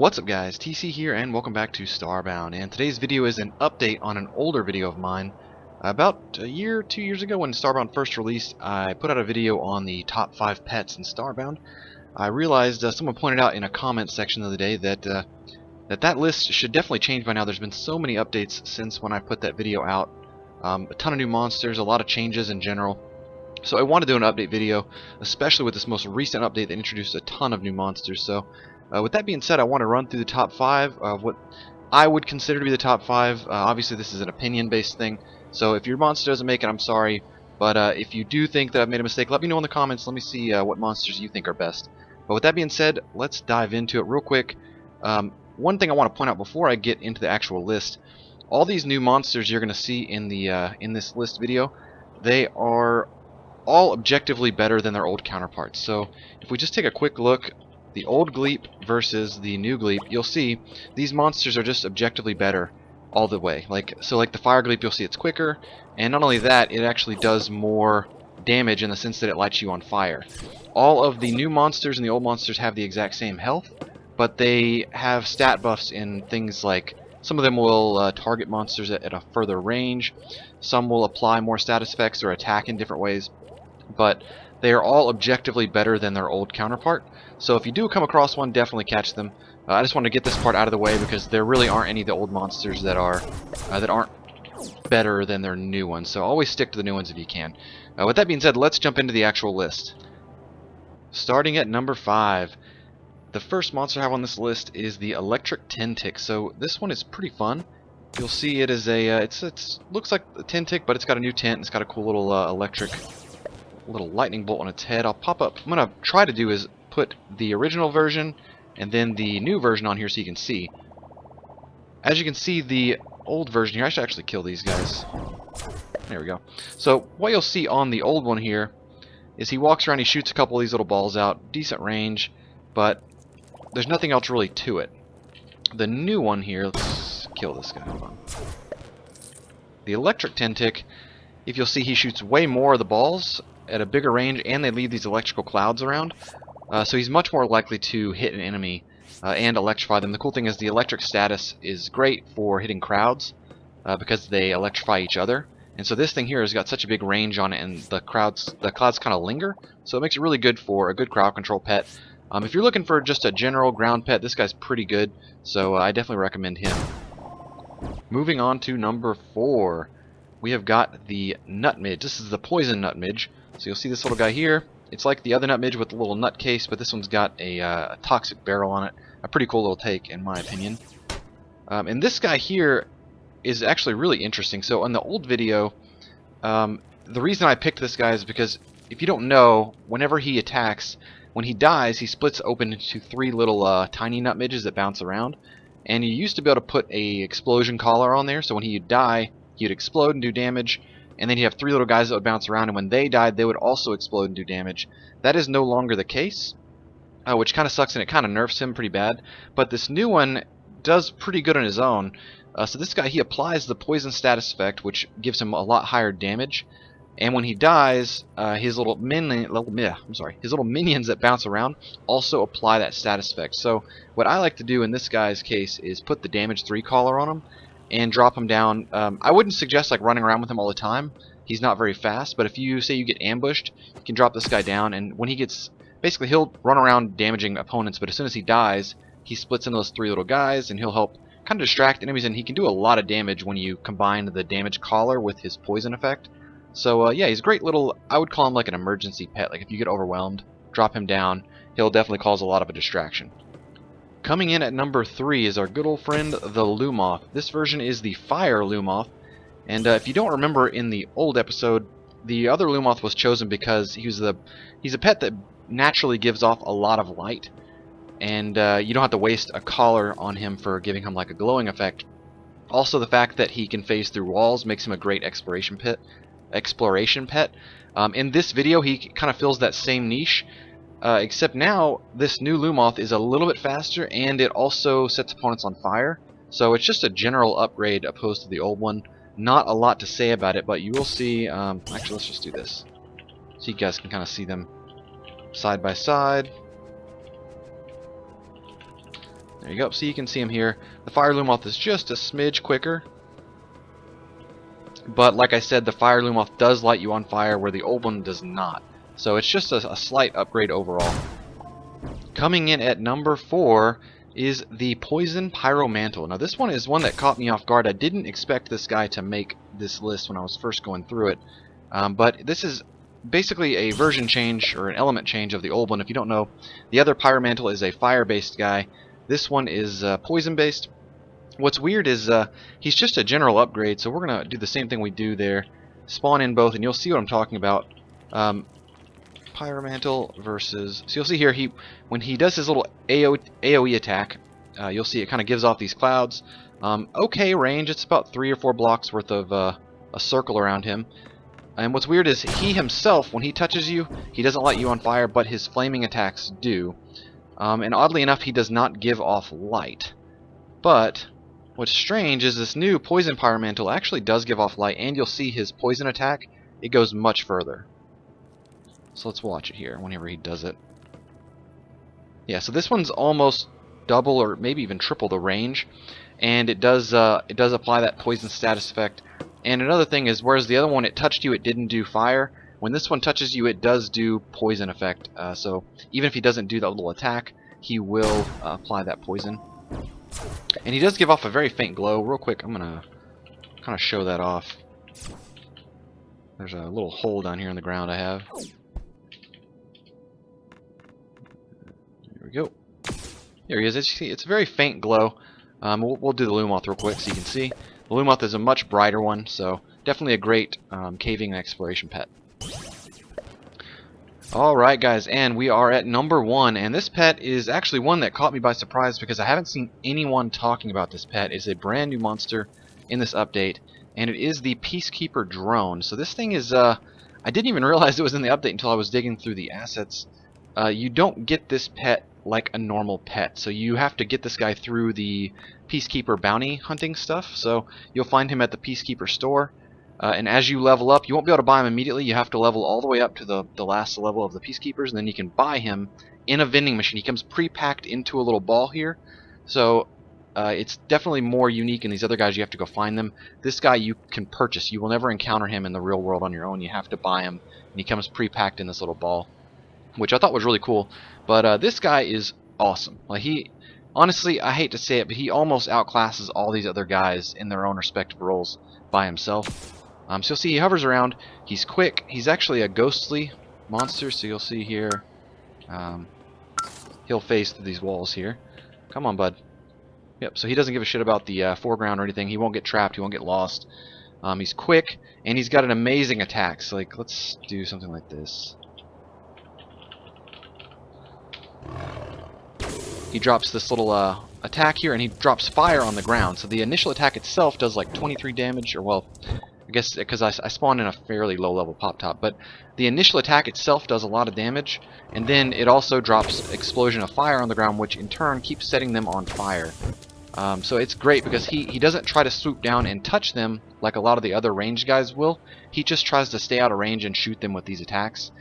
What's up guys, TC here and welcome back to Starbound, and today's video is an update on an older video of mine. About a year, 2 years ago when Starbound first released, I put out a video on the top 5 pets in Starbound. I realized, someone pointed out in a comment section the other day that that list should definitely change by now. There's been so many updates since when I put that video out. A ton of new monsters, a lot of changes in general. So I want to do an update video, especially with this most recent update that introduced a ton of new monsters. So with that being said, I want to run through the top 5 of what I would consider to be the top 5. Obviously this is an opinion-based thing, so if your monster doesn't make it, I'm sorry. But if you do think that I've made a mistake, let me know in the comments. Let me see what monsters you think are best. But with that being said, let's dive into it real quick. One thing I want to point out before I get into the actual list, all these new monsters you're going to see in this list video, they are all objectively better than their old counterparts. So if we just take a quick look, the old Gleep versus the new Gleep, you'll see these monsters are just objectively better all the way. Like the Fire Gleep, you'll see it's quicker, and not only that, it actually does more damage in the sense that it lights you on fire. All of the new monsters and the old monsters have the exact same health, but they have stat buffs in things like some of them will target monsters at a further range, some will apply more status effects or attack in different ways, but they are all objectively better than their old counterpart. So if you do come across one, definitely catch them. I just want to get this part out of the way because there really aren't any of the old monsters that aren't better than their new ones. So always stick to the new ones if you can. With that being said, let's jump into the actual list. Starting at number 5. The first monster I have on this list is the Electric Tin-Tick. So this one is pretty fun. You'll see it is a it looks like a Tin-Tick, but it's got a new tint. It's got a cool little electric little lightning bolt on its head. I'm gonna try to do is put the original version and then the new version on here so you can see. As you can see, the old version here, I should actually kill these guys. There we go. So what you'll see on the old one here is he walks around, he shoots a couple of these little balls out, decent range, but there's nothing else really to it. The new one here, let's kill this guy. Hold on. The Electric Tin-Tick, if you'll see, he shoots way more of the balls at a bigger range, and they leave these electrical clouds around. So he's much more likely to hit an enemy and electrify them. The cool thing is the electric status is great for hitting crowds because they electrify each other. And so this thing here has got such a big range on it, and the clouds kind of linger. So it makes it really good for a good crowd control pet. If you're looking for just a general ground pet, this guy's pretty good. So I definitely recommend him. Moving on to number 4. We have got the Nut Midge. This is the poison Nut Midge. So you'll see this little guy here. It's like the other Nut Midge with a little nut case, but this one's got a toxic barrel on it. A pretty cool little take, in my opinion. And this guy here is actually really interesting. So on the old video, the reason I picked this guy is because if you don't know, whenever he attacks, when he dies, he splits open into 3 little tiny Nut Midges that bounce around. And you used to be able to put a explosion collar on there, so when he'd die, he'd explode and do damage. And then you have 3 little guys that would bounce around, and when they died, they would also explode and do damage. That is no longer the case, which kind of sucks, and it kind of nerfs him pretty bad. But this new one does pretty good on his own. So this guy, he applies the poison status effect, which gives him a lot higher damage. And when he dies, his little minions that bounce around also apply that status effect. So what I like to do in this guy's case is put the damage 3 collar on him and drop him down. I wouldn't suggest like running around with him all the time. He's not very fast, but if you say you get ambushed, you can drop this guy down, and when he gets, basically he'll run around damaging opponents, but as soon as he dies, he splits into those 3 little guys, and he'll help kind of distract enemies, and he can do a lot of damage when you combine the damage collar with his poison effect. So yeah, he's a great little, I would call him like an emergency pet. Like if you get overwhelmed, drop him down. He'll definitely cause a lot of a distraction. Coming in at number 3 is our good old friend, the Lumoth. This version is the Fire Lumoth, and if you don't remember in the old episode, the other Lumoth was chosen because he's a pet that naturally gives off a lot of light, and you don't have to waste a collar on him for giving him like a glowing effect. Also, the fact that he can phase through walls makes him a great exploration pet. In this video, he kind of fills that same niche. Except now, this new Lumoth is a little bit faster, and it also sets opponents on fire. So it's just a general upgrade opposed to the old one. Not a lot to say about it, but you will see... actually, let's just do this. So you guys can kind of see them side by side. There you go. So you can see him here. The Fire Lumoth is just a smidge quicker. But like I said, the Fire Lumoth does light you on fire where the old one does not. So it's just a slight upgrade overall. Coming in at number 4 is the Poison Pyro Mantle. Now this one is one that caught me off guard. I didn't expect this guy to make this list when I was first going through it. But this is basically a version change or an element change of the old one. If you don't know, the other Pyro Mantle is a fire-based guy. This one is poison-based. What's weird is he's just a general upgrade, so we're going to do the same thing we do there. Spawn in both, and you'll see what I'm talking about. Pyro Mantle versus... So you'll see here, when he does his little AoE attack, you'll see it kind of gives off these clouds. Okay range, it's about 3 or 4 blocks worth of a circle around him. And what's weird is he himself, when he touches you, he doesn't light you on fire, but his flaming attacks do. And oddly enough, he does not give off light. But what's strange is this new Poison Pyro Mantle actually does give off light, and you'll see his poison attack, it goes much further. So let's watch it here whenever he does it. Yeah, so this one's almost double or maybe even triple the range, and it does apply that poison status effect. And another thing is, whereas the other one it touched you, it didn't do fire. When this one touches you, it does do poison effect. So even if he doesn't do that little attack, he will apply that poison. And he does give off a very faint glow. Real quick, I'm gonna kind of show that off. There's a little hole down here in the ground I have. There we go. There he is. It's a very faint glow. We'll do the Lumoth real quick so you can see. The Lumoth is a much brighter one, so definitely a great caving and exploration pet. Alright guys, and we are at number 1, and this pet is actually one that caught me by surprise because I haven't seen anyone talking about this pet. It's a brand new monster in this update, and it is the Peacekeeper Drone. So this thing is, I didn't even realize it was in the update until I was digging through the assets. You don't get this pet like a normal pet, so you have to get this guy through the Peacekeeper bounty hunting stuff. So you'll find him at the Peacekeeper store. And as you level up, you won't be able to buy him immediately. You have to level all the way up to the last level of the Peacekeepers, and then you can buy him in a vending machine. He comes pre-packed into a little ball here. So it's definitely more unique, and these other guys, you have to go find them. This guy you can purchase. You will never encounter him in the real world on your own. You have to buy him, and he comes pre-packed in this little ball, which I thought was really cool. But this guy is awesome. Like honestly, I hate to say it, but he almost outclasses all these other guys in their own respective roles by himself. So you'll see he hovers around. He's quick. He's actually a ghostly monster, so you'll see here he'll phase through these walls here. Come on, bud. Yep, so he doesn't give a shit about the foreground or anything. He won't get trapped. He won't get lost. He's quick, and he's got an amazing attack. So, like, let's do something like this. He drops this little attack here, and he drops fire on the ground. So the initial attack itself does like 23 damage, or well, I guess because I spawned in a fairly low level pop top, but the initial attack itself does a lot of damage, and then it also drops explosion of fire on the ground, which in turn keeps setting them on fire. So it's great because he doesn't try to swoop down and touch them like a lot of the other ranged guys will. He just tries to stay out of range and shoot them with these attacks.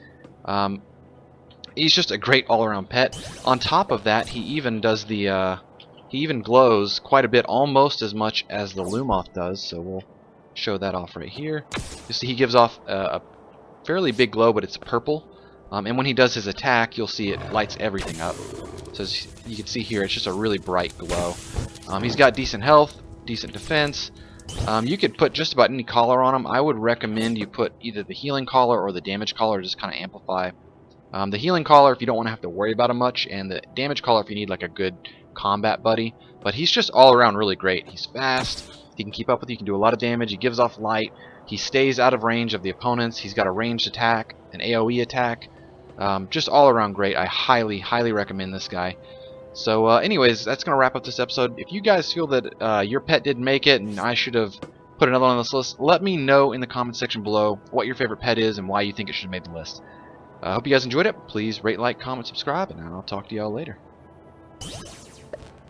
He's just a great all-around pet. On top of that, he even does the he even glows quite a bit, almost as much as the Lumoth does. So we'll show that off right here. You see he gives off a fairly big glow, but it's purple. And when he does his attack, you'll see it lights everything up. So as you can see here, it's just a really bright glow. He's got decent health, decent defense. You could put just about any collar on him. I would recommend you put either the healing collar or the damage collar, just kind of amplify. The healing collar if you don't want to have to worry about him much, and the damage collar if you need like a good combat buddy. But he's just all around really great. He's fast. He can keep up with you. He can do a lot of damage. He gives off light. He stays out of range of the opponents. He's got a ranged attack, an AoE attack. Just all around great. I highly recommend this guy. So anyways, that's going to wrap up this episode. If you guys feel that your pet didn't make it and I should have put another one on this list, let me know in the comment section below what your favorite pet is and why you think it should have made the list. I hope you guys enjoyed it. Please rate, like, comment, subscribe, and I'll talk to y'all later.